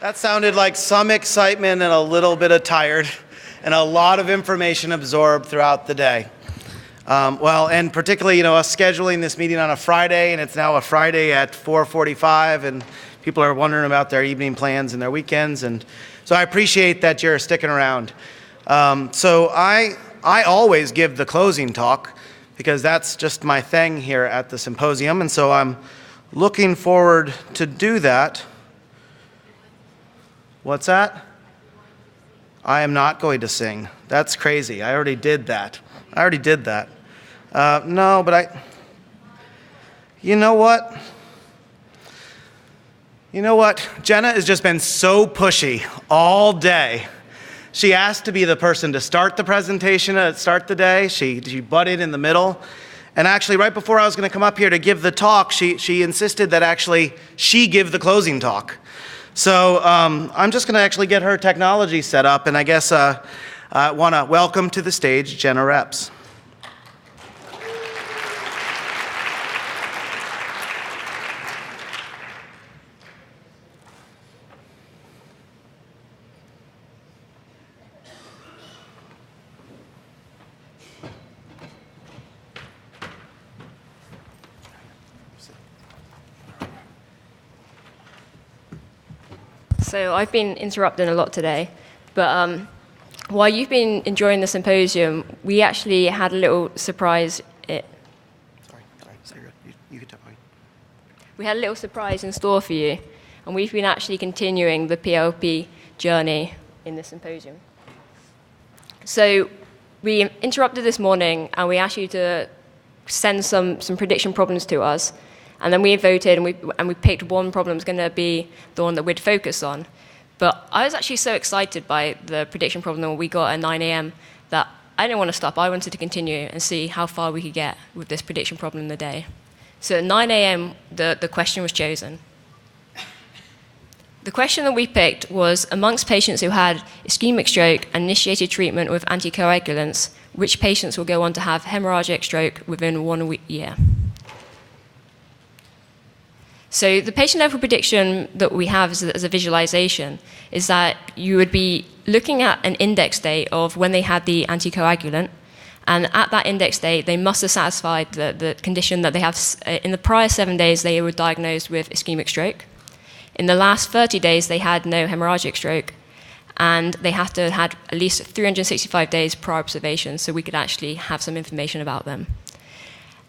That sounded like some excitement and a little bit of tired and a lot of information absorbed throughout the day. And particularly, us scheduling this meeting on a Friday, and it's now a Friday at 4:45, and people are wondering about their evening plans and their weekends, and so I appreciate that you're sticking around. So I always give the closing talk because that's just my thing here at the symposium, and so I'm looking forward to do that. What's that? I am not going to sing. That's crazy. I already did that. No, but you know what? Jenna has just been so pushy all day. She asked to be the person to start the presentation, start the day. She butted in the middle. And actually, right before I was going to come up here to give the talk, she insisted that actually she give the closing talk. So I'm just going to actually get her technology set up, and I guess I want to welcome to the stage Jenna Reps. So I've been interrupting a lot today, but while you've been enjoying the symposium, we actually had a little surprise. Sorry, you can talk. We had a little surprise in store for you, and we've been actually continuing the PLP journey in the symposium. So we interrupted this morning, and we asked you to send some prediction problems to us. And then we voted, and we picked one problem was going to be the one that we'd focus on. But I was actually so excited by the prediction problem we got at 9 a.m. that I didn't want to stop. I wanted to continue and see how far we could get with this prediction problem in the day. So at 9 a.m., the question was chosen. The question that we picked was, amongst patients who had ischemic stroke and initiated treatment with anticoagulants, which patients will go on to have hemorrhagic stroke within 1 year? So the patient-level prediction that we have as a visualization is that you would be looking at an index date of when they had the anticoagulant, and at that index date, they must have satisfied the condition that they have. In the prior 7 days, they were diagnosed with ischemic stroke. In the last 30 days, they had no hemorrhagic stroke, and they have to have had at least 365 days prior observation, so we could actually have some information about them.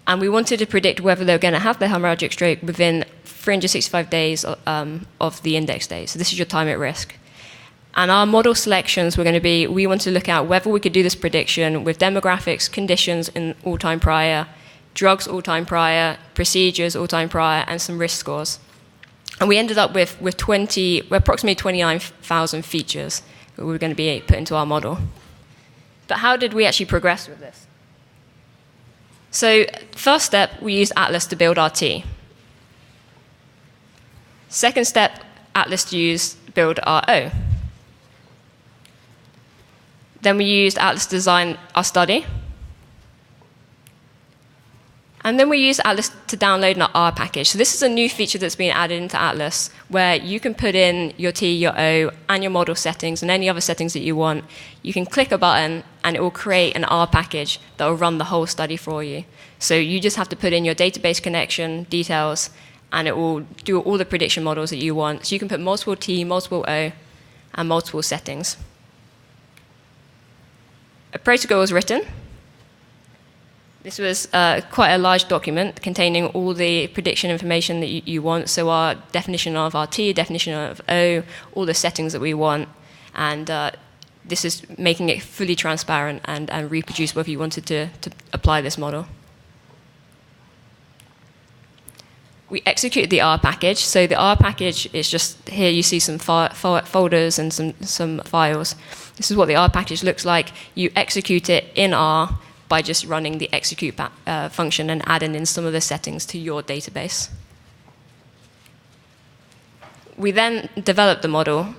And we wanted to predict whether they were going to have the hemorrhagic stroke within 365 days of the index day. So this is your time at risk. And our model selections were going to be, we want to look at whether we could do this prediction with demographics, conditions in all time prior, drugs all time prior, procedures all time prior, and some risk scores. And we ended up with approximately 29,000 features that were going to be put into our model. But how did we actually progress with this? So first step, we used Atlas to build our T. Second step, Atlas to build our O. Then we used Atlas to design our study. And then we used Atlas to download an R package. So this is a new feature that's been added into Atlas where you can put in your T, your O, and your model settings and any other settings that you want. You can click a button and it will create an R package that will run the whole study for you. So you just have to put in your database connection details and it will do all the prediction models that you want. So you can put multiple T, multiple O, and multiple settings. A protocol was written. This was quite a large document containing all the prediction information that you want. So our definition of our T, definition of O, all the settings that we want. And this is making it fully transparent and reproducible if you wanted to apply this model. We executed the R package. So the R package is just, here you see some folders and some files. This is what the R package looks like. You execute it in R by just running the execute function and adding in some of the settings to your database. We then developed the model,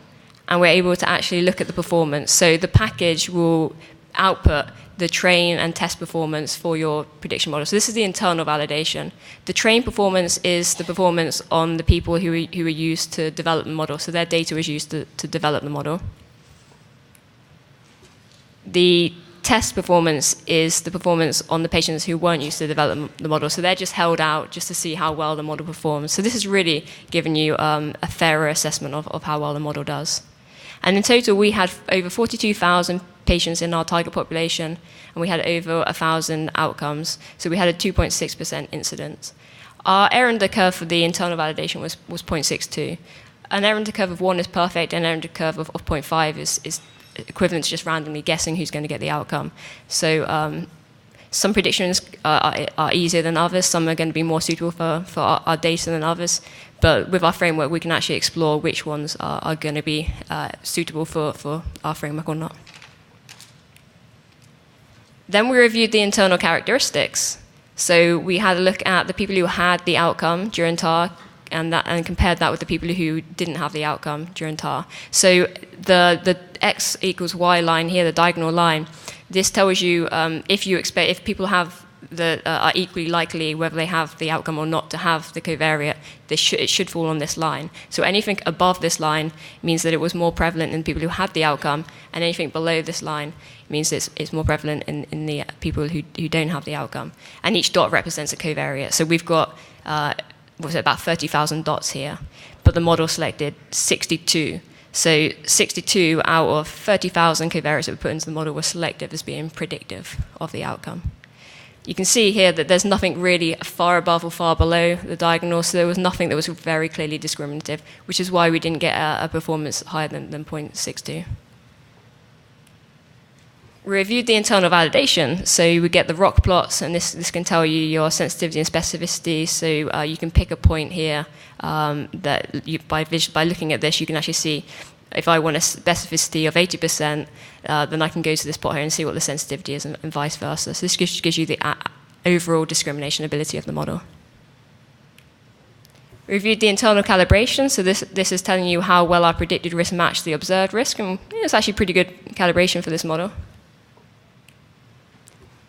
and we're able to actually look at the performance. So the package will output the train and test performance for your prediction model. So this is the internal validation. The train performance is the performance on the people who were used to develop the model. So their data was used to develop the model. The test performance is the performance on the patients who weren't used to develop the model. So they're just held out just to see how well the model performs. So this is really giving you a fairer assessment of how well the model does. And in total, we had over 42,000 patients in our target population, and we had over 1,000 outcomes. So we had a 2.6% incidence. Our error under curve for the internal validation was 0.62. An error under curve of 1 is perfect, and an error under curve of 0.5 is equivalent to just randomly guessing who's going to get the outcome. So some predictions are easier than others. Some are going to be more suitable for our data than others. But with our framework, we can actually explore which ones are going to be suitable for our framework or not. Then we reviewed the internal characteristics. So we had a look at the people who had the outcome during TAR and compared that with the people who didn't have the outcome during TAR. So the x equals y line here, the diagonal line, this tells you if people have are equally likely whether they have the outcome or not to have the covariate, it should fall on this line. So anything above this line means that it was more prevalent in people who had the outcome, and anything below this line means it's more prevalent in the people who don't have the outcome. And each dot represents a covariate. So we've got about 30,000 dots here, but the model selected 62. So 62 out of 30,000 covariates that we put into the model were selected as being predictive of the outcome. You can see here that there's nothing really far above or far below the diagonal, so there was nothing that was very clearly discriminative, which is why we didn't get a performance higher than 0.62. We reviewed the internal validation, so we get the ROC plots, and this can tell you your sensitivity and specificity, so you can pick a point here by looking at this, you can actually see if I want a specificity of 80%, then I can go to this plot here and see what the sensitivity is and vice versa. So this gives you the overall discrimination ability of the model. We reviewed the internal calibration, so this is telling you how well our predicted risk matched the observed risk, and it's actually pretty good calibration for this model.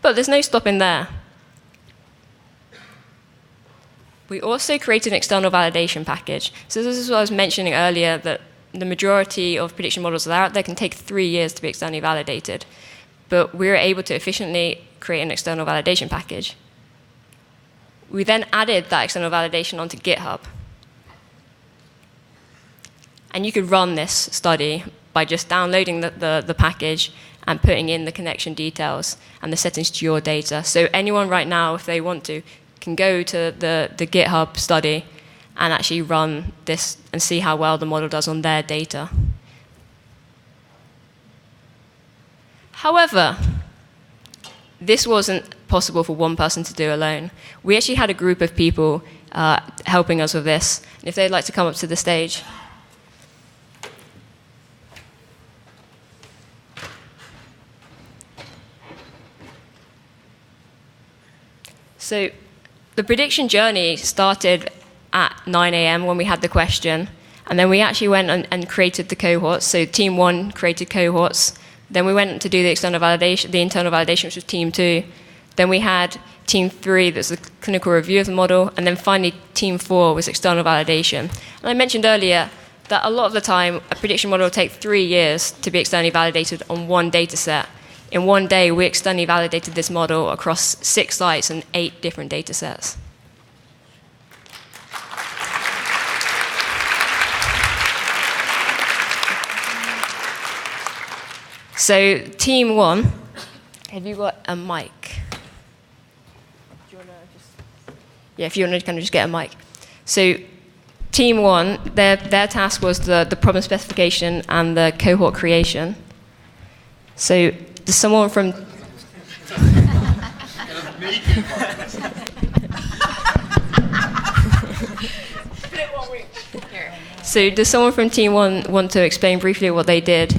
But there's no stopping there. We also created an external validation package. So this is what I was mentioning earlier, that the majority of prediction models that are out there can take 3 years to be externally validated. But we were able to efficiently create an external validation package. We then added that external validation onto GitHub. And you could run this study by just downloading the package and putting in the connection details and the settings to your data. So anyone right now, if they want to, can go to the GitHub study and actually run this and see how well the model does on their data. However, this wasn't possible for one person to do alone. We actually had a group of people helping us with this. And if they'd like to come up to the stage. So the prediction journey started at 9 a.m. when we had the question, and then we actually went and created the cohorts. So team 1 created cohorts. Then we went to do the external validation, the internal validation, which was team 2. Then we had team 3, that's the clinical review of the model, and then finally team 4 was external validation. And I mentioned earlier that a lot of the time a prediction model will take 3 years to be externally validated on one data set. In one day, we externally validated this model across 6 sites and 8 different data sets. So team 1, have you got a mic? Do you want to just... Yeah, if you want to kind of just get a mic. So team 1, their task was the problem specification and the cohort creation. So does someone from... So does someone from team 1 want to explain briefly what they did?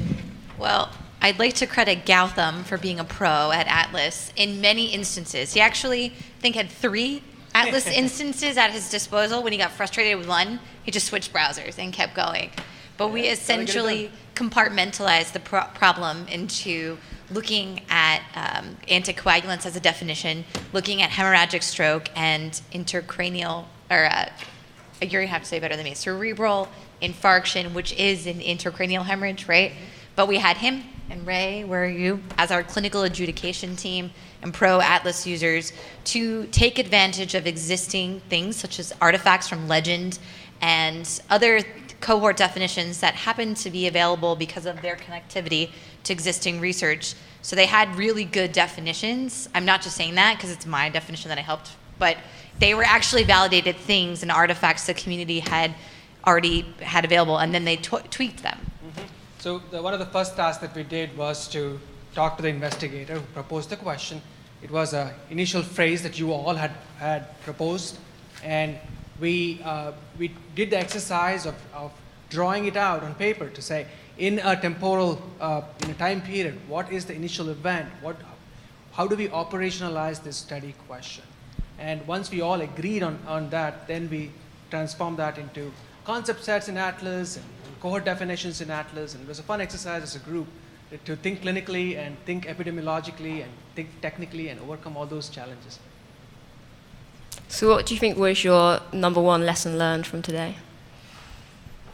Well, I'd like to credit Gautam for being a pro at Atlas in many instances. He actually, I think, had 3 Atlas instances at his disposal. When he got frustrated with one, he just switched browsers and kept going. But we essentially compartmentalized the problem into looking at anticoagulants as a definition, looking at hemorrhagic stroke and intracranial, or you're going to have to say better than me, cerebral infarction, which is an intracranial hemorrhage, right? But we had him and Ray, where are you, as our clinical adjudication team and pro Atlas users to take advantage of existing things such as artifacts from Legend and other cohort definitions that happen to be available because of their connectivity to existing research. So they had really good definitions. I'm not just saying that because it's my definition that I helped, but they were actually validated things and artifacts the community had already had available, and then they tweaked them. Mm-hmm. So one of the first tasks that we did was to talk to the investigator who proposed the question. It was an initial phrase that you all had proposed, and we did the exercise of drawing it out on paper to say, in a temporal, in a time period, what is the initial event? How do we operationalize this study question? And once we all agreed on that, then we transformed that into concept sets in Atlas and cohort definitions in Atlas. And it was a fun exercise as a group to think clinically and think epidemiologically and think technically and overcome all those challenges. So what do you think was your number one lesson learned from today?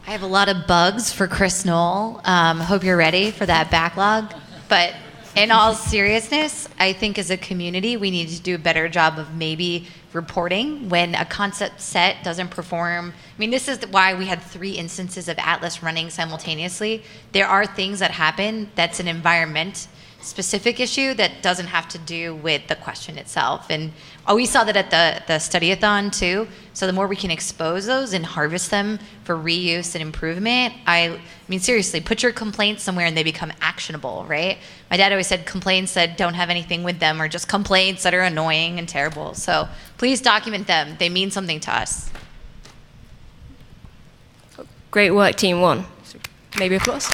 I have a lot of bugs for Chris Knoll. Hope you're ready for that backlog. But in all seriousness, I think as a community, we need to do a better job of maybe reporting when a concept set doesn't perform. I mean, this is why we had 3 instances of Atlas running simultaneously. There are things that happen that's an environment-specific issue that doesn't have to do with the question itself. And we saw that at the study-a-thon too. So the more we can expose those and harvest them for reuse and improvement, I mean, seriously, put your complaints somewhere and they become actionable, right? My dad always said complaints that don't have anything with them are just complaints that are annoying and terrible. So please document them. They mean something to us. Great work, Team 1. Maybe applause.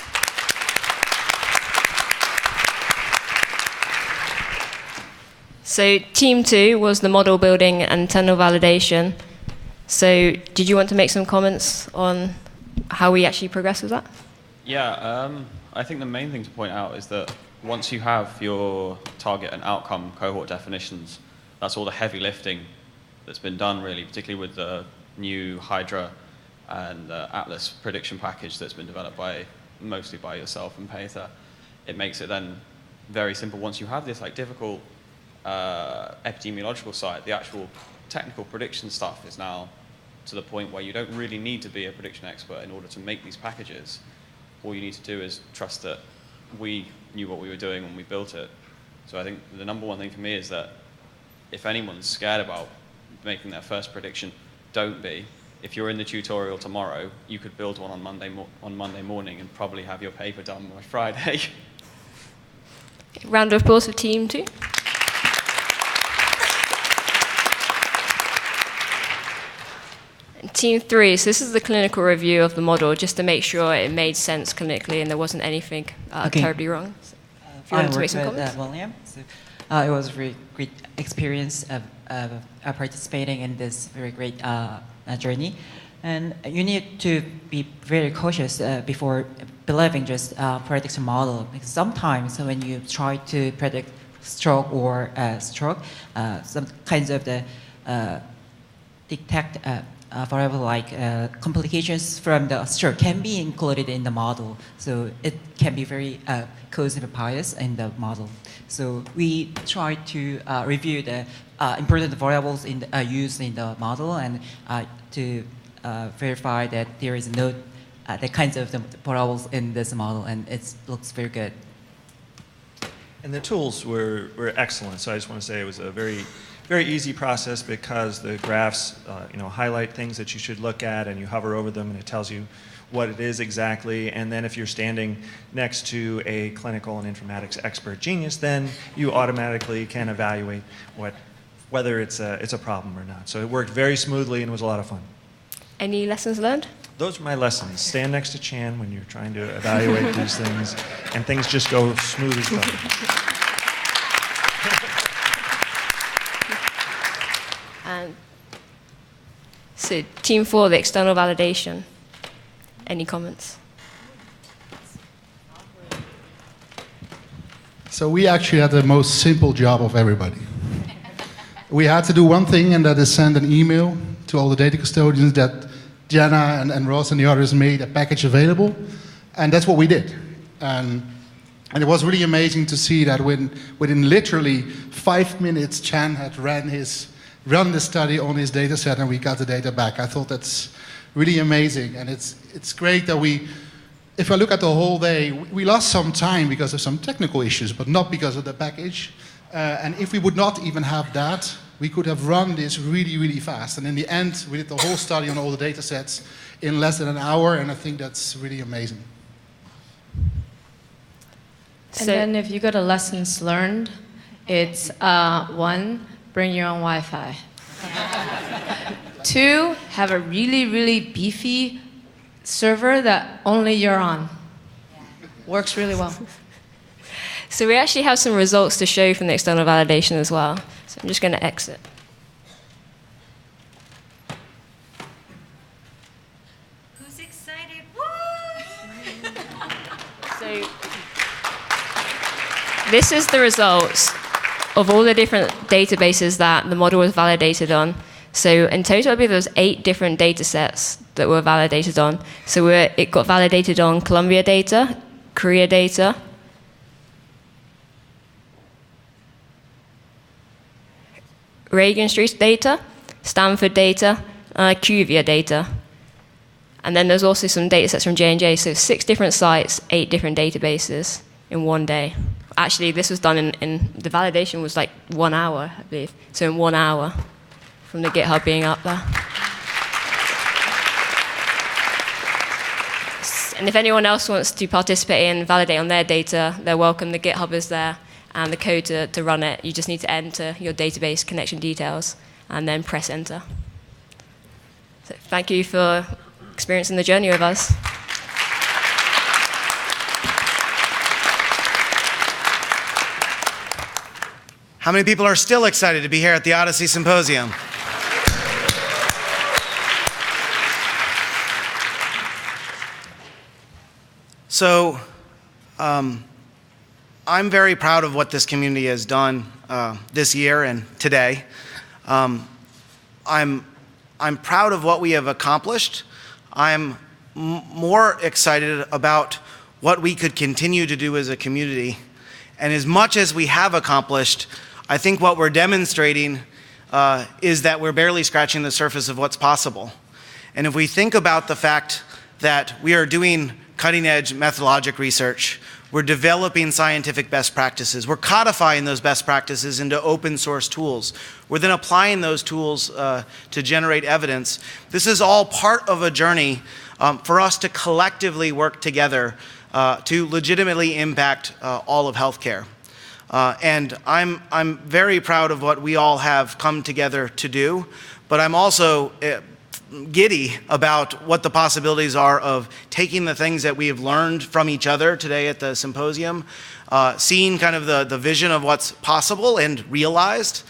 So Team 2 was the model building and internal validation. So did you want to make some comments on how we actually progress with that? Yeah, I think the main thing to point out is that once you have your target and outcome cohort definitions, that's all the heavy lifting that's been done really, particularly with the new Hydra and the Atlas prediction package that's been developed mostly by yourself and Peter. It makes it then very simple. Once you have this difficult epidemiological side, the actual technical prediction stuff is now to the point where you don't really need to be a prediction expert in order to make these packages. All you need to do is trust that we knew what we were doing when we built it. So I think the number one thing for me is that if anyone's scared about making their first prediction, don't be. If you're in the tutorial tomorrow, you could build one on Monday morning and probably have your paper done by Friday. Round of applause for Team 2. Team 3, so this is the clinical review of the model, just to make sure it made sense clinically and there wasn't anything terribly wrong. So if you wanted to make some comments. William. So, it was a very great experience of participating in this very great journey. And you need to be very cautious before believing just prediction model. Because sometimes when you try to predict stroke or stroke, some kinds of the detect variable like complications from the stroke can be included in the model. So it can be very causative bias in the model. So we try to review the important variables used in the model and to verify that there is no the kinds of the variables in this model, and it looks very good. And the tools were excellent. So I just want to say it was a very easy process because the graphs highlight things that you should look at, and you hover over them and it tells you what it is exactly. And then if you're standing next to a clinical and informatics expert genius, then you automatically can evaluate whether it's a problem or not. So it worked very smoothly and it was a lot of fun. Any lessons learned? Those are my lessons. Stand next to Chan when you're trying to evaluate these things, and things just go smooth as butter. And so Team 4, the external validation. Any comments? So we actually had the most simple job of everybody. We had to do one thing, and that is send an email to all the data custodians that Jenna and Ross and the others made a package available, and that's what we did. And it was really amazing to see that within literally 5 minutes, Chan had run the study on his data set, and we got the data back. I thought that's really amazing, and it's great that if I look at the whole day, we lost some time because of some technical issues, but not because of the package. And if we would not even have that, we could have run this really, really fast. And in the end, we did the whole study on all the data sets in less than an hour, and I think that's really amazing. And then if you go to lessons learned, it's 1, bring your own Wi-Fi. 2, have a really, really beefy server that only you're on. Works really well. So we actually have some results to show from the external validation as well. So I'm just going to exit. Who's excited? Woo! So this is the results of all the different databases that the model was validated on. So in total, I believe there was 8 different data sets that were validated on. So it got validated on Columbia data, Korea data, Reagan Street data, Stanford data, IQVIA data. And then there's also some data sets from J&J. So 6 different sites, 8 different databases in one day. Actually, this was done in the validation was like 1 hour, I believe. So in 1 hour from the GitHub being up there. And if anyone else wants to participate in validate on their data, they're welcome. The GitHub is there and the code to run it. You just need to enter your database connection details and then press enter. So thank you for experiencing the journey with us. How many people are still excited to be here at the OHDSI Symposium? So, I'm very proud of what this community has done this year and today. I'm proud of what we have accomplished. I'm more excited about what we could continue to do as a community. And as much as we have accomplished, I think what we're demonstrating is that we're barely scratching the surface of what's possible. And if we think about the fact that we are doing cutting-edge methodologic research, we're developing scientific best practices, we're codifying those best practices into open source tools, we're then applying those tools to generate evidence. This is all part of a journey for us to collectively work together to legitimately impact all of healthcare. And I'm very proud of what we all have come together to do, but I'm also giddy about what the possibilities are of taking the things that we have learned from each other today at the symposium, seeing kind of the vision of what's possible and realized.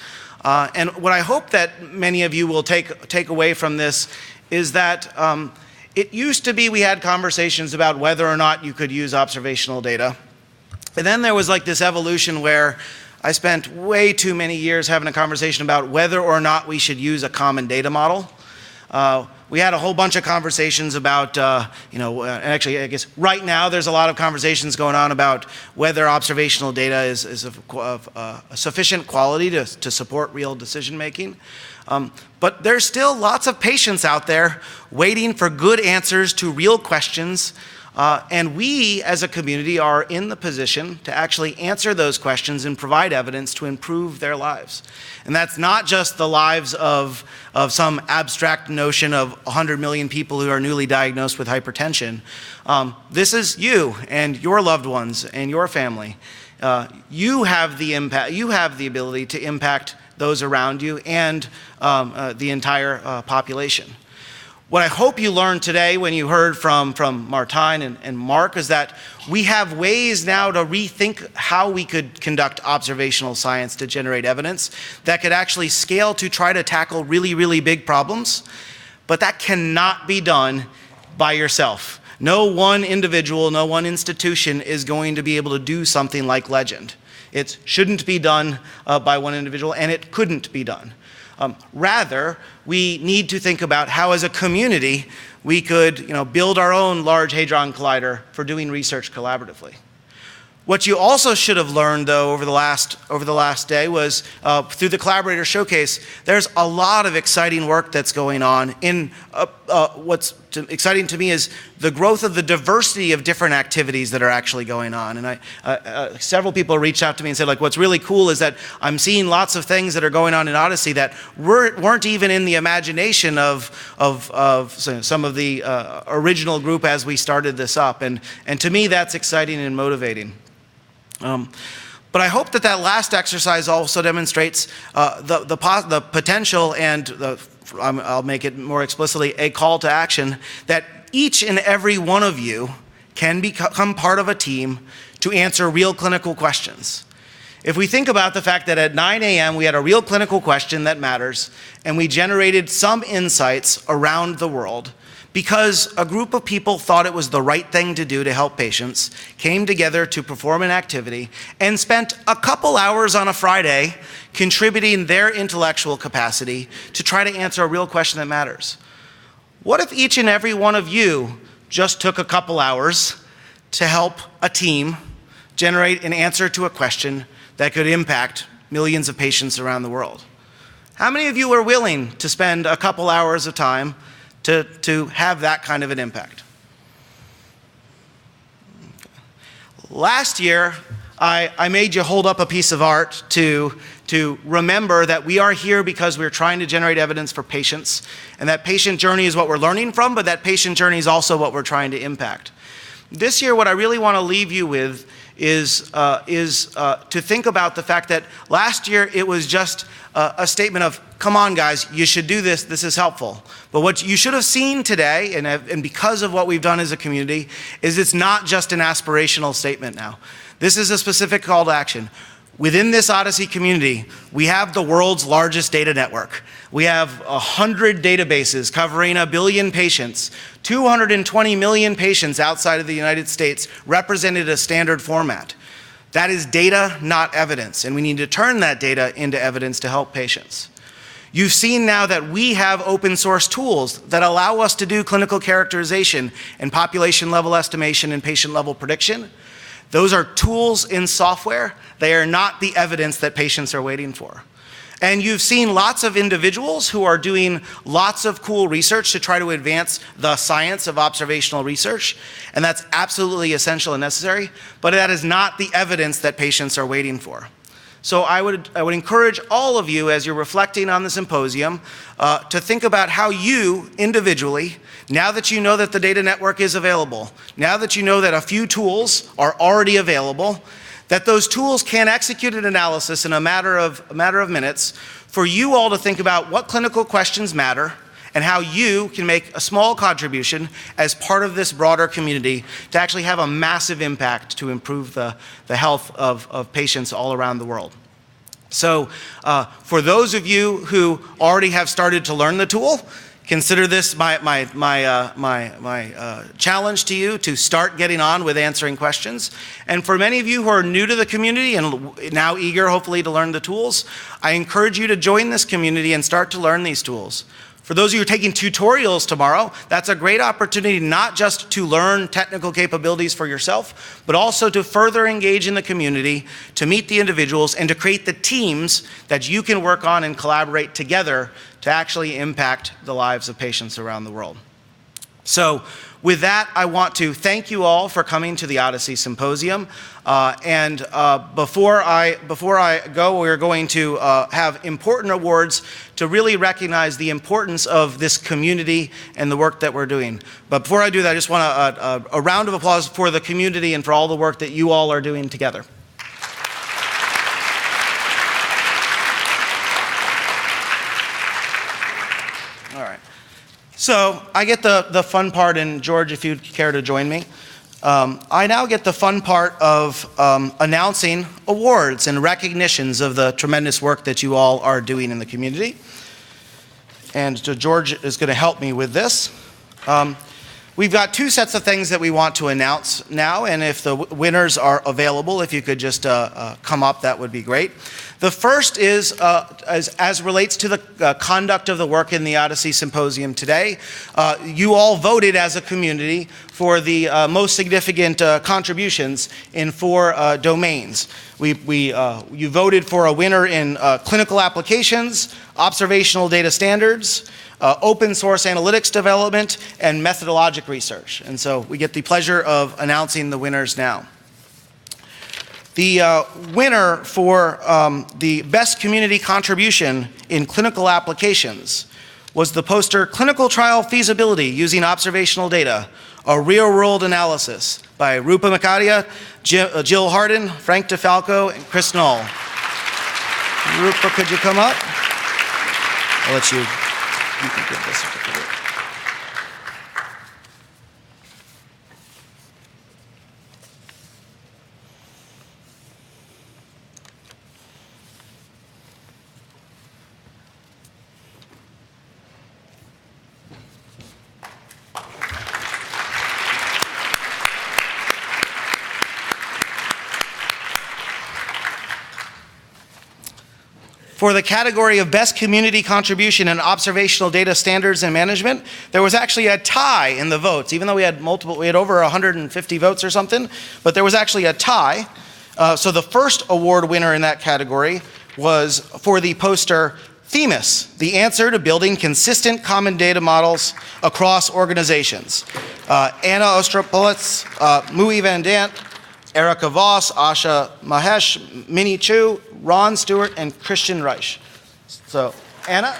And what I hope that many of you will take away from this is that it used to be we had conversations about whether or not you could use observational data. And then there was like this evolution where I spent way too many years having a conversation about whether or not we should use a common data model. We had a whole bunch of conversations about, and actually I guess right now there's a lot of conversations going on about whether observational data is of sufficient quality to support real decision making. But there's still lots of patients out there waiting for good answers to real questions. And we, as a community, are in the position to actually answer those questions and provide evidence to improve their lives. And that's not just the lives of some abstract notion of 100 million people who are newly diagnosed with hypertension. This is you and your loved ones and your family. You have the impact. You have the ability to impact those around you and the entire population. What I hope you learned today when you heard from Martijn and Mark is that we have ways now to rethink how we could conduct observational science to generate evidence that could actually scale to try to tackle really, really big problems. But that cannot be done by yourself. No one individual, no one institution is going to be able to do something like Legend. It shouldn't be done by one individual, and it couldn't be done. Rather, we need to think about how as a community we could build our own Large Hadron Collider for doing research collaboratively. What you also should have learned, though, over the last day was through the Collaborator Showcase, there's a lot of exciting work that's going on. What's exciting to me is the growth of the diversity of different activities that are actually going on. And several people reached out to me and said, like, what's really cool is that I'm seeing lots of things that are going on in OHDSI that weren't even in the imagination of some of the original group as we started this up. And to me, that's exciting and motivating. But I hope that last exercise also demonstrates the potential and I'll make it more explicitly, a call to action that each and every one of you can become part of a team to answer real clinical questions. If we think about the fact that at 9 a.m. we had a real clinical question that matters, and we generated some insights around the world, because a group of people thought it was the right thing to do to help patients, came together to perform an activity, and spent a couple hours on a Friday contributing their intellectual capacity to try to answer a real question that matters. What if each and every one of you just took a couple hours to help a team generate an answer to a question that could impact millions of patients around the world? How many of you are willing to spend a couple hours of time to have that kind of an impact? Last year, I made you hold up a piece of art to remember that we are here because we're trying to generate evidence for patients, and that patient journey is what we're learning from, but that patient journey is also what we're trying to impact. This year, what I really want to leave you with is to think about the fact that last year it was just a statement of, come on guys, you should do this, this is helpful. But what you should have seen today, and because of what we've done as a community, is it's not just an aspirational statement now. This is a specific call to action. Within this OHDSI community, we have the world's largest data network. We have 100 databases covering 1 billion patients, 220 million patients outside of the United States represented a standard format. That is data, not evidence, and we need to turn that data into evidence to help patients. You've seen now that we have open source tools that allow us to do clinical characterization and population level estimation and patient level prediction. Those are tools in software. They are not the evidence that patients are waiting for. And you've seen lots of individuals who are doing lots of cool research to try to advance the science of observational research, and that's absolutely essential and necessary, but that is not the evidence that patients are waiting for. So I would encourage all of you, as you're reflecting on the symposium, to think about how you individually, now that you know that the data network is available, now that you know that a few tools are already available, that those tools can execute an analysis in a matter of minutes, for you all to think about what clinical questions matter and how you can make a small contribution as part of this broader community to actually have a massive impact to improve the health of patients all around the world. So for those of you who already have started to learn the tool, consider this my challenge to you to start getting on with answering questions. And for many of you who are new to the community and now eager, hopefully, to learn the tools, I encourage you to join this community and start to learn these tools. For those of you who are taking tutorials tomorrow, that's a great opportunity not just to learn technical capabilities for yourself, but also to further engage in the community, to meet the individuals, and to create the teams that you can work on and collaborate together to actually impact the lives of patients around the world. So with that, I want to thank you all for coming to the OHDSI Symposium. Before I go, we're going to have important awards to really recognize the importance of this community and the work that we're doing. But before I do that, I just want a round of applause for the community and for all the work that you all are doing together. All right. So I get the fun part, and George, if you'd care to join me. I now get the fun part of announcing awards and recognitions of the tremendous work that you all are doing in the community. And so George is going to help me with this. We've got two sets of things that we want to announce now, and if the winners are available, if you could just come up, that would be great. The first is, as relates to the conduct of the work in the OHDSI Symposium today. You all voted as a community for the most significant contributions in 4 domains. You voted for a winner in clinical applications, observational data standards, open source analytics development, and methodologic research. And so we get the pleasure of announcing the winners now. The winner for the best community contribution in clinical applications was the poster Clinical Trial Feasibility Using Observational Data, a Real-World Analysis by Rupa Makadia, Jill Harden, Frank DeFalco, and Chris Knoll. Rupa, could you come up? I'll let you can give this certificate. For the category of Best Community Contribution in Observational Data Standards and Management, there was actually a tie in the votes, even though we had over 150 votes or something, but there was actually a tie. So the first award winner in that category was for the poster Themis, the answer to building consistent common data models across organizations. Anna Ostropolitz, Mui Van Dant, Erica Voss, Asha Mahesh, Minnie Chu, Ron Stewart, and Christian Reich. So, Anna?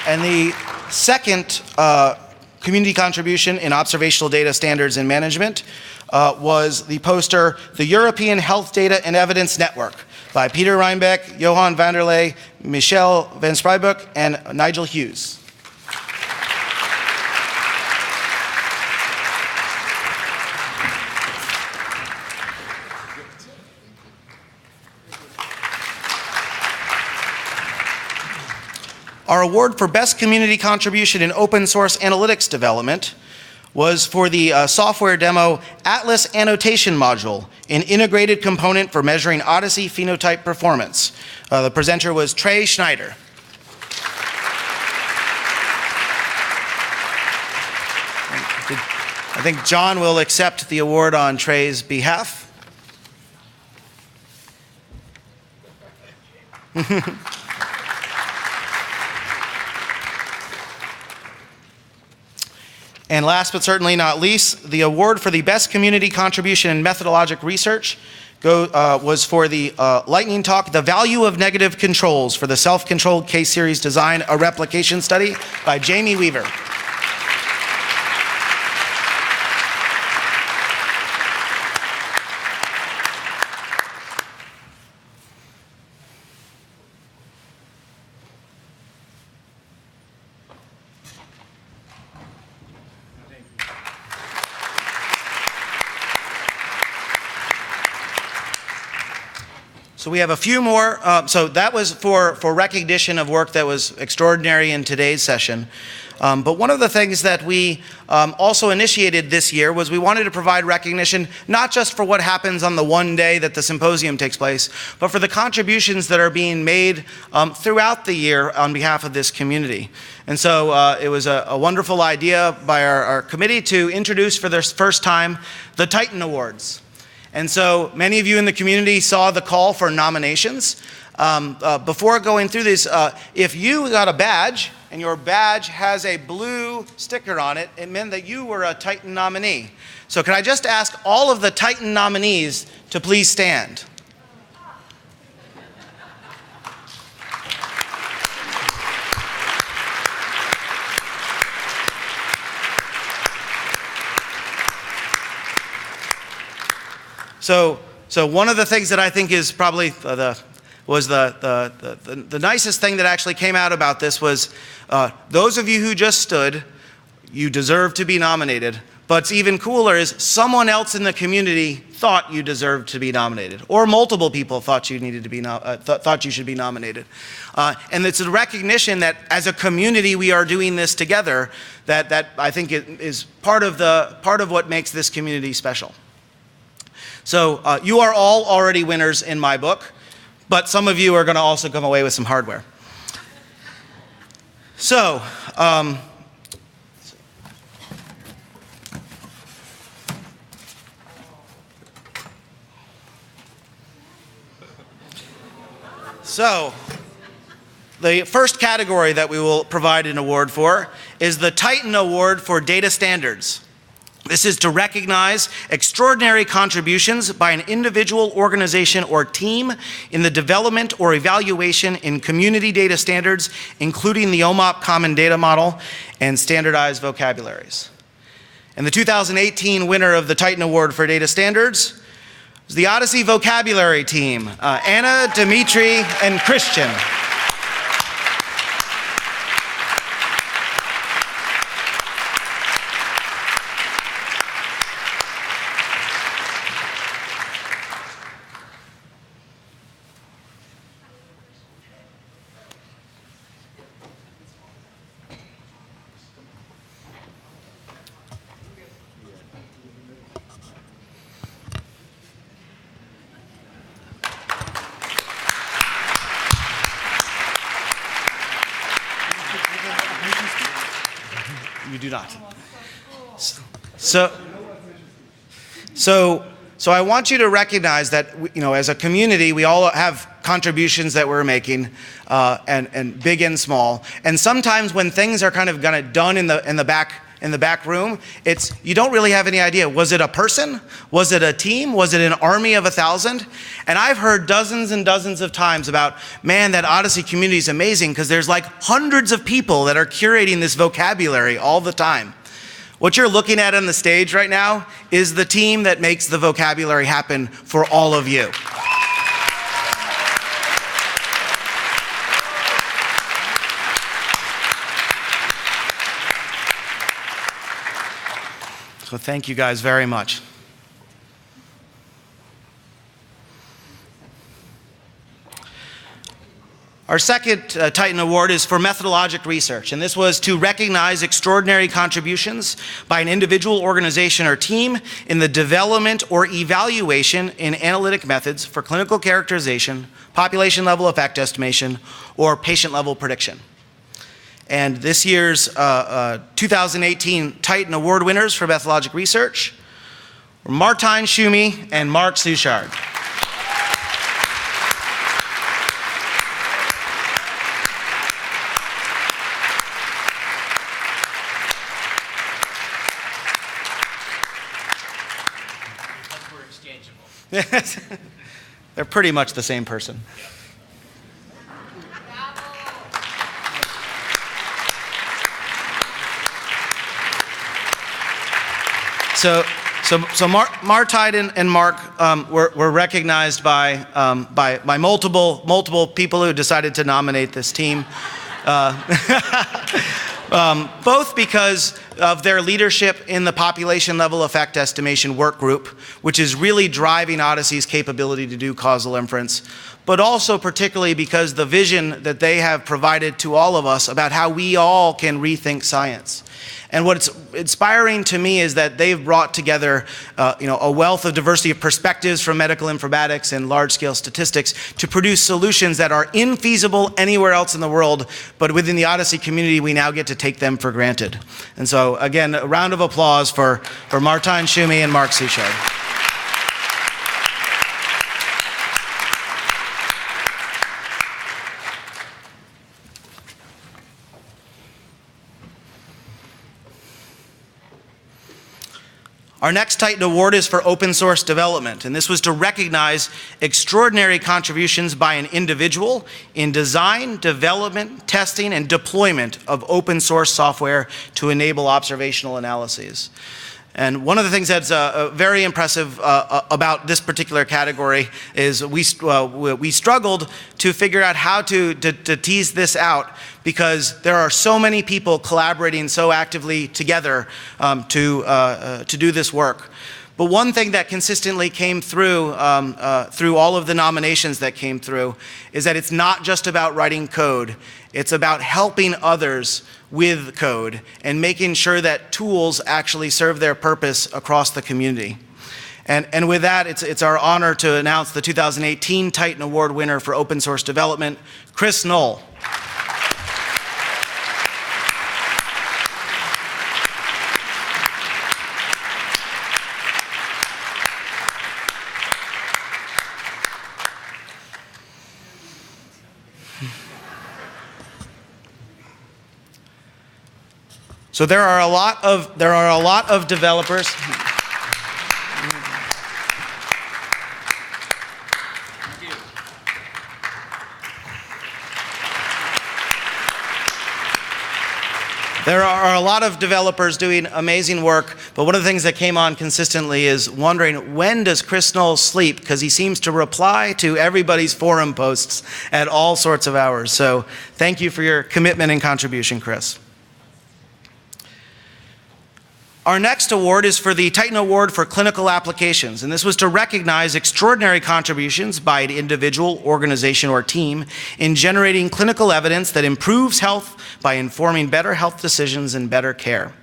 And the second community contribution in observational data standards and management was the poster, The European Health Data and Evidence Network by Peter Reinbeck, Johan Vanderlei, Michelle Van Sprybroek, and Nigel Hughes. Our award for Best Community Contribution in Open Source Analytics Development was for the software demo Atlas Annotation Module, an integrated component for measuring OHDSI phenotype performance. The presenter was Trey Schneider. I think John will accept the award on Trey's behalf. And last but certainly not least, the award for the Best Community Contribution in Methodologic Research was for the lightning talk, The Value of Negative Controls for the Self-Controlled Case Series Design, a Replication Study by Jamie Weaver. So we have a few more. So that was for recognition of work that was extraordinary in today's session. But one of the things that we also initiated this year was we wanted to provide recognition not just for what happens on the one day that the symposium takes place, but for the contributions that are being made throughout the year on behalf of this community. And so it was a wonderful idea by our committee to introduce for the first time the Titan Awards. And so many of you in the community saw the call for nominations. Before going through this, if you got a badge and your badge has a blue sticker on it, it meant that you were a Titan nominee. So can I just ask all of the Titan nominees to please stand? So one of the things that I think is probably was the nicest thing that actually came out about this was those of you who just stood, you deserve to be nominated. But what's even cooler is someone else in the community thought you deserved to be nominated, or multiple people thought you needed to be thought you should be nominated. And it's a recognition that as a community we are doing this together. That I think is part of what makes this community special. So you are all already winners in my book, but some of you are going to also come away with some hardware. So. So, the first category that we will provide an award for is the Titan Award for Data Standards. This is to recognize extraordinary contributions by an individual, organization, or team in the development or evaluation in community data standards, including the OMOP Common Data Model and standardized vocabularies. And the 2018 winner of the Titan Award for Data Standards is the OHDSI Vocabulary Team, Anna, Dimitri, and Christian. You do not. So I want you to recognize that, as a community, we all have contributions that we're making, and big and small. And sometimes when things are kind of done in the back room, you don't really have any idea. Was it a person? Was it a team? Was it an army of 1,000? And I've heard dozens and dozens of times about, man, that OHDSI community is amazing because there's like hundreds of people that are curating this vocabulary all the time. What you're looking at on the stage right now is the team that makes the vocabulary happen for all of you. So thank you guys very much. Our second Titan Award is for methodologic research, and this was to recognize extraordinary contributions by an individual, organization, or team in the development or evaluation in analytic methods for clinical characterization, population-level effect estimation, or patient-level prediction. And this year's 2018 Titan Award winners for methodologic research were Martijn Schumi and Mark Suchard. They're pretty much the same person. So Martijn and Mark were recognized by multiple people who decided to nominate this team. Both because of their leadership in the population level effect estimation work group, which is really driving OHDSI's capability to do causal inference, but also particularly because the vision that they have provided to all of us about how we all can rethink science. And what's inspiring to me is that they've brought together a wealth of diversity of perspectives from medical informatics and large-scale statistics to produce solutions that are infeasible anywhere else in the world, but within the OHDSI community, we now get to take them for granted. And so, again, a round of applause for Martijn Schumi and Mark Suchard. Our next Titan Award is for open source development, and this was to recognize extraordinary contributions by an individual in design, development, testing, and deployment of open source software to enable observational analyses. And one of the things that's very impressive about this particular category is we struggled to figure out how to tease this out, because there are so many people collaborating so actively together to do this work. But one thing that consistently came through through all of the nominations that came through is that it's not just about writing code. It's about helping others with code and making sure that tools actually serve their purpose across the community. And with that, it's our honor to announce the 2018 Titan Award winner for open source development, Chris Knoll. So there are a lot of developers. There are a lot of developers doing amazing work, but one of the things that came on consistently is wondering, when does Chris Knoll sleep? Because he seems to reply to everybody's forum posts at all sorts of hours. So thank you for your commitment and contribution, Chris. Our next award is for the Titan Award for Clinical Applications, and this was to recognize extraordinary contributions by an individual, organization, or team in generating clinical evidence that improves health by informing better health decisions and better care.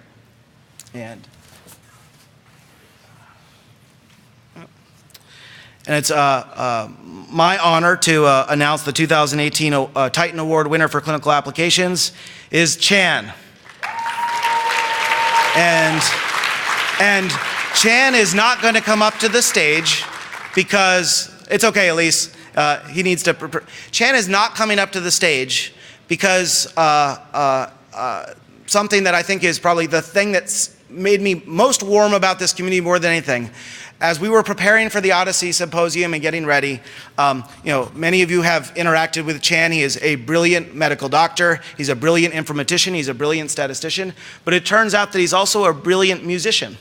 And it's my honor to announce the 2018 Titan Award winner for Clinical Applications is Chan. And Chan is not going to come up to the stage because, it's okay, Elise, he needs to, Chan is not coming up to the stage because something that I think is probably the thing that's made me most warm about this community more than anything. As we were preparing for the OHDSI Symposium and getting ready, many of you have interacted with Chan. He is a brilliant medical doctor. He's a brilliant informatician. He's a brilliant statistician. But it turns out that he's also a brilliant musician.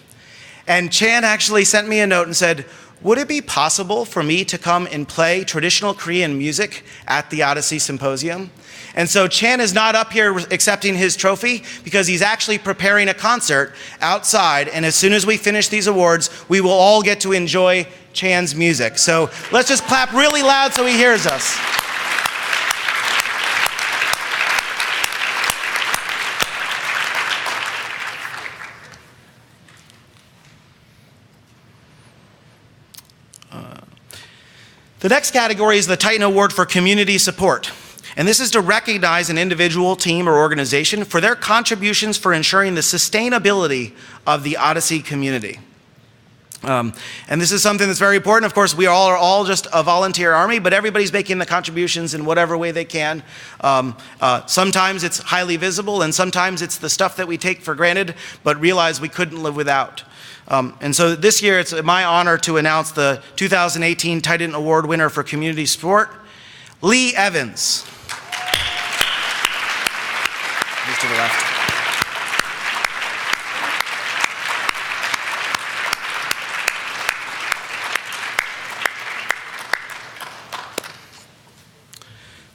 And Chan actually sent me a note and said, would it be possible for me to come and play traditional Korean music at the OHDSI Symposium? And so Chan is not up here accepting his trophy because he's actually preparing a concert outside, and as soon as we finish these awards, we will all get to enjoy Chan's music. So let's just clap really loud so he hears us. The next category is the Titan Award for Community Support. And this is to recognize an individual, team, or organization for their contributions for ensuring the sustainability of the OHDSI community. And this is something that's very important. Of course, we all are all just a volunteer army, but everybody's making the contributions in whatever way they can. Sometimes it's highly visible, and sometimes it's the stuff that we take for granted, but realize we couldn't live without. And so this year, it's my honor to announce the 2018 Titan Award winner for community support, Lee Evans. He's to the left.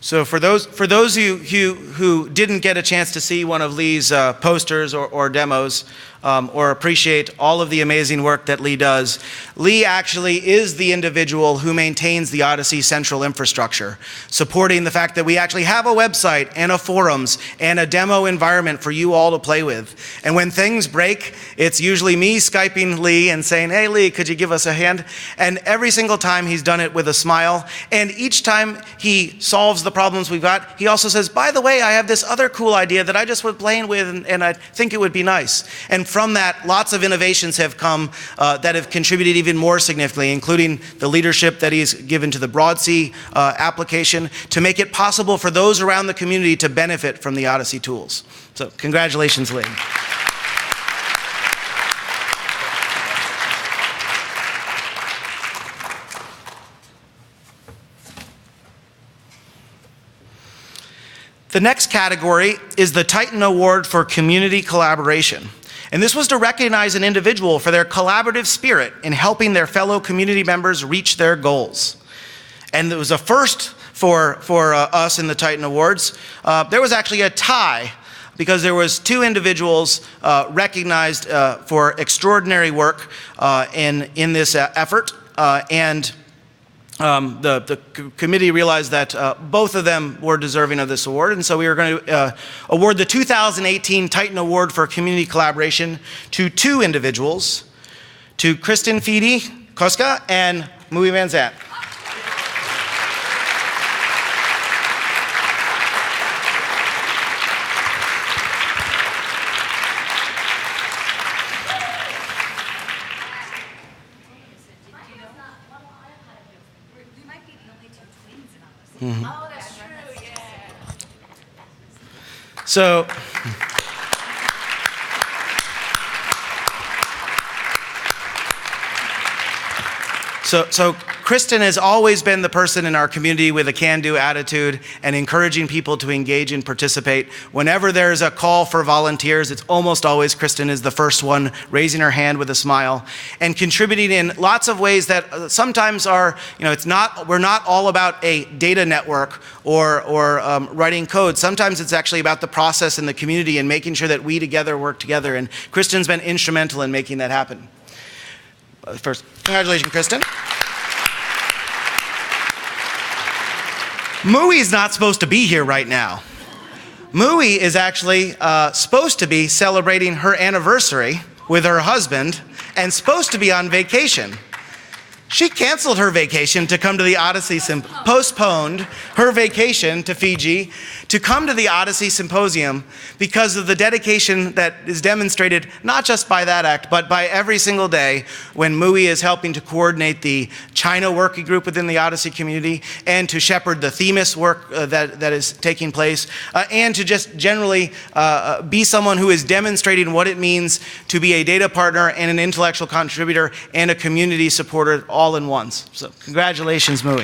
So for those of you who didn't get a chance to see one of Lee's posters or demos, or appreciate all of the amazing work that Lee does, Lee actually is the individual who maintains the OHDSI central infrastructure, supporting the fact that we actually have a website and a forums and a demo environment for you all to play with. And when things break, it's usually me Skyping Lee and saying, hey Lee, could you give us a hand? And every single time he's done it with a smile, and each time he solves the problems we've got, he also says, by the way, I have this other cool idea that I just was playing with and I think it would be nice. And from that, lots of innovations have come that have contributed even more significantly, including the leadership that he's given to the BroadSea application to make it possible for those around the community to benefit from the OHDSI tools. So congratulations, Lee. The next category is the Titan Award for Community Collaboration. And this was to recognize an individual for their collaborative spirit in helping their fellow community members reach their goals. And it was a first for us in the Titan Awards. There was actually a tie because there was 2 individuals recognized for extraordinary work in this effort. The committee realized that both of them were deserving of this award, and so we were going to award the 2018 Titan Award for Community Collaboration to 2 individuals, to Kristen Koska and Mui Van Zant. Mm-hmm. Oh, that's true, yeah. So Kristen has always been the person in our community with a can-do attitude and encouraging people to engage and participate. Whenever there's a call for volunteers, it's almost always Kristen is the first one raising her hand with a smile and contributing in lots of ways that sometimes are, we're not all about a data network or writing code. Sometimes it's actually about the process in the community and making sure that we together work together. And Kristen's been instrumental in making that happen. First, congratulations, Kristen. Mui's not supposed to be here right now. Mui is actually supposed to be celebrating her anniversary with her husband and supposed to be on vacation. She canceled her vacation to come to the OHDSI, postponed her vacation to Fiji to come to the OHDSI Symposium because of the dedication that is demonstrated not just by that act, but by every single day when Mui is helping to coordinate the China working group within the OHDSI community and to shepherd the Themis work that is taking place and to just generally be someone who is demonstrating what it means to be a data partner and an intellectual contributor and a community supporter all in once. So congratulations, Mui.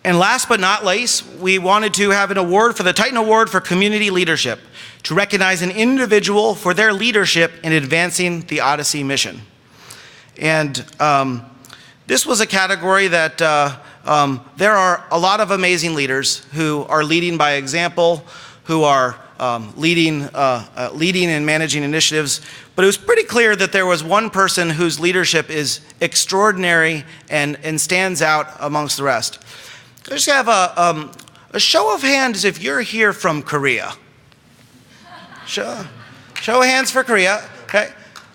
And last but not least, we wanted to have an award for the Titan Award for Community Leadership to recognize an individual for their leadership in advancing the OHDSI mission. And this was a category that there are a lot of amazing leaders who are leading by example, who are leading and managing initiatives. But it was pretty clear that there was one person whose leadership is extraordinary and stands out amongst the rest. I just have a show of hands if you're here from Korea. Show of hands for Korea. Okay.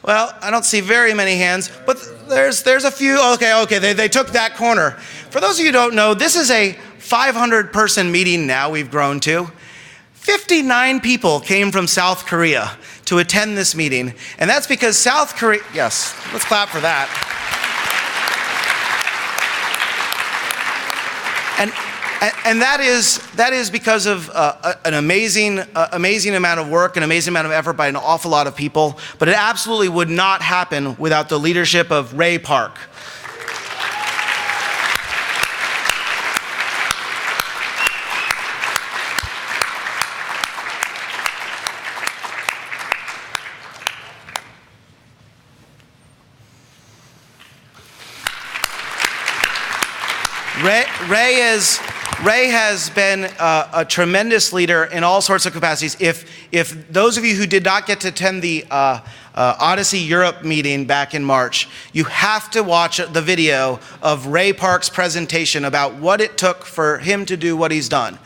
Well, I don't see very many hands, but there's a few. Okay, they took that corner. For those of you who don't know, this is a 500-person meeting now we've grown to. 59 people came from South Korea to attend this meeting, and that's because South Korea, yes, let's clap for that. And that is because of an amazing amount of work, an amazing amount of effort by an awful lot of people. But it absolutely would not happen without the leadership of Ray Park. Ray has been a tremendous leader in all sorts of capacities. If those of you who did not get to attend the OHDSI Europe meeting back in March, you have to watch the video of Ray Park's presentation about what it took for him to do what he's done.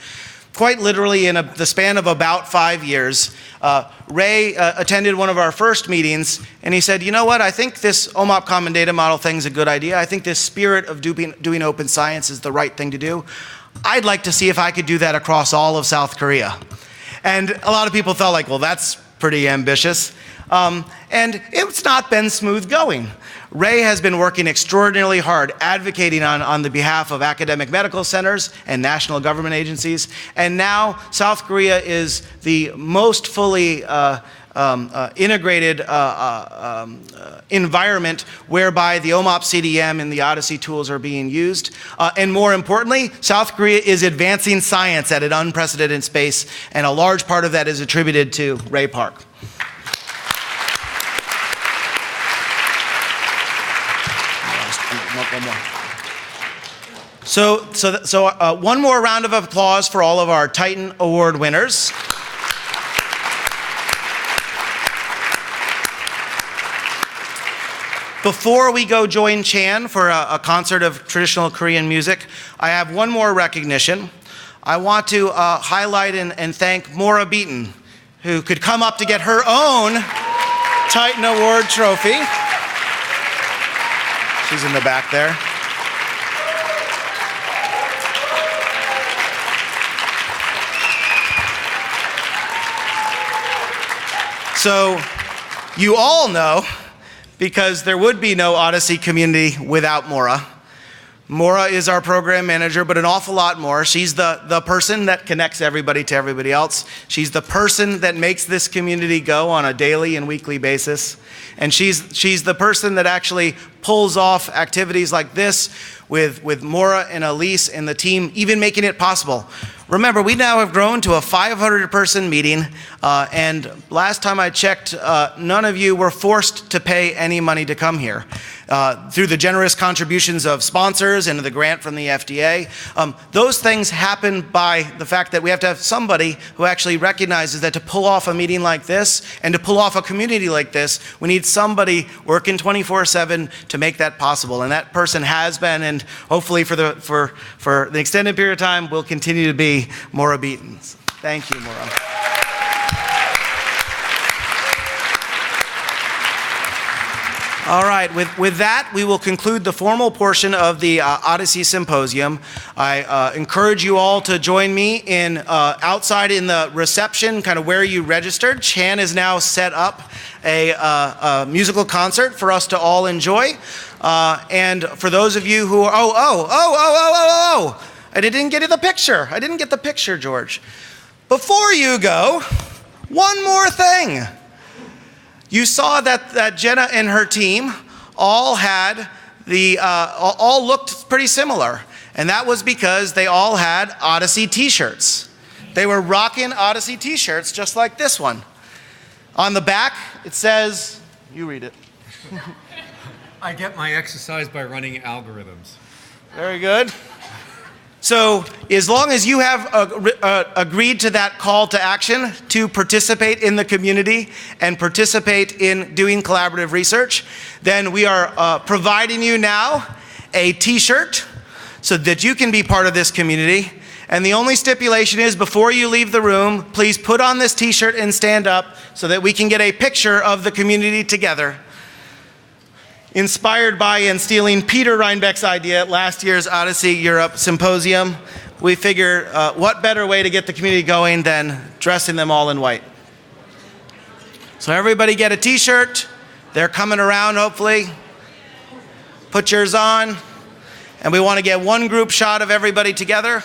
Quite literally in the span of about 5 years, Ray attended one of our first meetings and he said, you know what, I think this OMOP Common Data Model thing is a good idea. I think this spirit of doing open science is the right thing to do. I'd like to see if I could do that across all of South Korea. And a lot of people felt like, well, that's pretty ambitious. And it's not been smooth going. Ray has been working extraordinarily hard, advocating on the behalf of academic medical centers and national government agencies. And now South Korea is the most fully integrated environment whereby the OMOP CDM and the OHDSI tools are being used. And more importantly, South Korea is advancing science at an unprecedented pace, and a large part of that is attributed to Ray Park. One more. So one more round of applause for all of our Titan Award winners. Before we go join Chan for a concert of traditional Korean music, I have one more recognition. I want to highlight and thank Maura Beaton, who could come up to get her own Titan Award trophy. She's in the back there. So you all know, because there would be no OHDSI community without Maura. Maura is our program manager, but an awful lot more. She's the person that connects everybody to everybody else. She's the person that makes this community go on a daily and weekly basis. And she's the person that actually pulls off activities like this with Maura and Elise and the team, even making it possible. Remember, we now have grown to a 500-person meeting, and last time I checked, none of you were forced to pay any money to come here. Through the generous contributions of sponsors and the grant from the FDA, those things happen by the fact that we have to have somebody who actually recognizes that to pull off a meeting like this and to pull off a community like this, we need somebody working 24/7 to make that possible. And that person has been, and hopefully for the extended period of time, will continue to be Maura Beaton. Thank you, Maura. All right, with that, we will conclude the formal portion of the OHDSI Symposium. I encourage you all to join me in outside in the reception, kind of where you registered. Chan has now set up a musical concert for us to all enjoy. And for those of you who are, I didn't get the picture. I didn't get the picture, George. Before you go, one more thing. You saw that Jenna and her team all had all looked pretty similar. And that was because they all had OHDSI t-shirts. They were rocking OHDSI t-shirts just like this one. On the back, it says, you read it. I get my exercise by running algorithms. Very good. So as long as you have agreed to that call to action to participate in the community and participate in doing collaborative research, then we are providing you now a t-shirt so that you can be part of this community. And the only stipulation is before you leave the room, please put on this t-shirt and stand up so that we can get a picture of the community together. Inspired by and stealing Peter Reinbeck's idea at last year's OHDSI Europe Symposium, we figure what better way to get the community going than dressing them all in white. So everybody get a t-shirt. They're coming around, hopefully. Put yours on. And we want to get one group shot of everybody together.